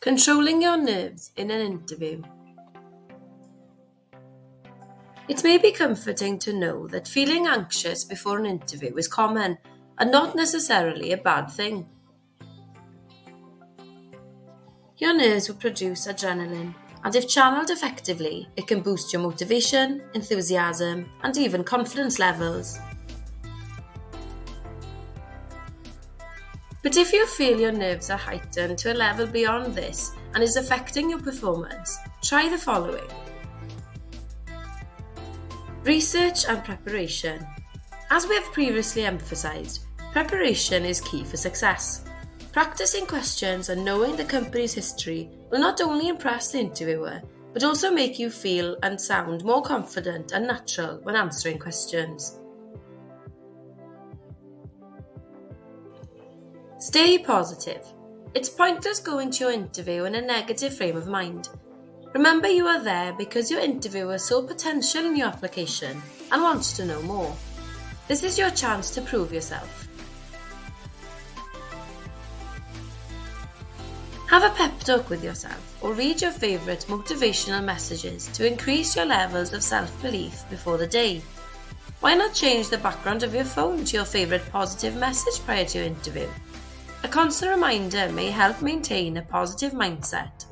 Controlling your nerves in an interview. It may be comforting to know that feeling anxious before an interview is common and not necessarily a bad thing. Your nerves will produce adrenaline, and if channeled effectively, it can boost your motivation, enthusiasm, and even confidence levels. But if you feel your nerves are heightened to a level beyond this and is affecting your performance, try the following. Research and preparation. As we have previously emphasized, preparation is key for success. Practicing questions and knowing the company's history will not only impress the interviewer, but also make you feel and sound more confident and natural when answering questions. Stay positive. It's pointless going to your interview in a negative frame of mind. Remember, you are there because your interviewer saw potential in your application and wants to know more. This is your chance to prove yourself. Have a pep talk with yourself or read your favourite motivational messages to increase your levels of self-belief before the day. Why not change the background of your phone to your favourite positive message prior to your interview? A constant reminder may help maintain a positive mindset.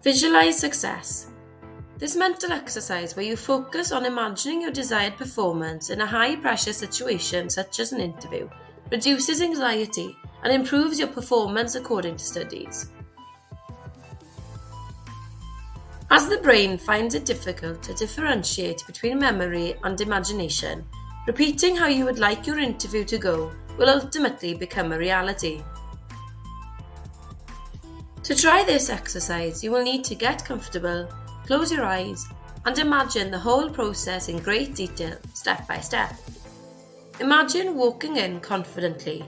Visualize success. This mental exercise where you focus on imagining your desired performance in a high-pressure situation such as an interview reduces anxiety and improves your performance according to studies. As the brain finds it difficult to differentiate between memory and imagination, repeating how you would like your interview to go will ultimately become a reality. To try this exercise, you will need to get comfortable, close your eyes, and imagine the whole process in great detail, step by step. Imagine walking in confidently,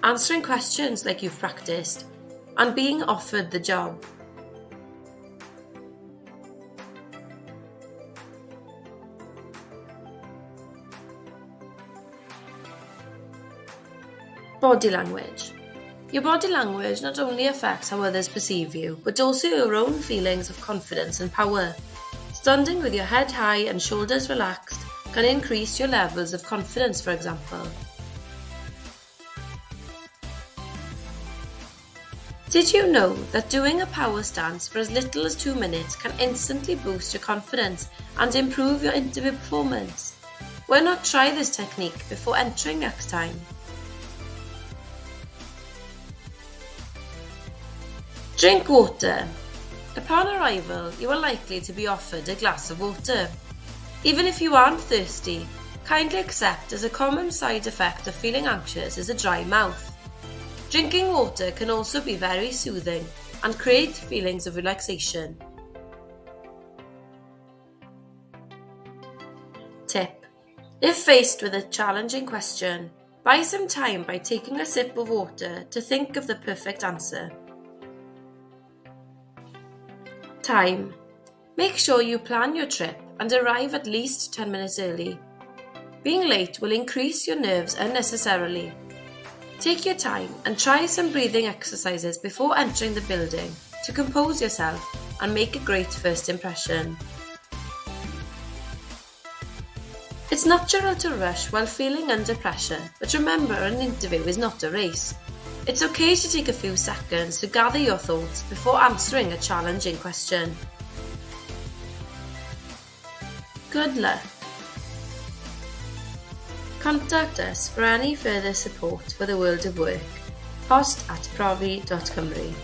answering questions like you've practiced, and being offered the job. Body language. Your body language not only affects how others perceive you, but also your own feelings of confidence and power. Standing with your head high and shoulders relaxed can increase your levels of confidence, for example. Did you know that doing a power stance for as little as 2 minutes can instantly boost your confidence and improve your interview performance? Why not try this technique before entering next time? Drink water. Upon arrival, you are likely to be offered a glass of water. Even if you aren't thirsty, kindly accept as a common side effect of feeling anxious is a dry mouth. Drinking water can also be very soothing and create feelings of relaxation. Tip: if faced with a challenging question, buy some time by taking a sip of water to think of the perfect answer. Time. Make sure you plan your trip and arrive at least 10 minutes early. Being late will increase your nerves unnecessarily. Take your time and try some breathing exercises before entering the building to compose yourself and make a great first impression. It's natural to rush while feeling under pressure, but remember, an interview is not a race. It's okay to take a few seconds to gather your thoughts before answering a challenging question. Good luck. Contact us for any further support for the world of work. Post@provi.cymru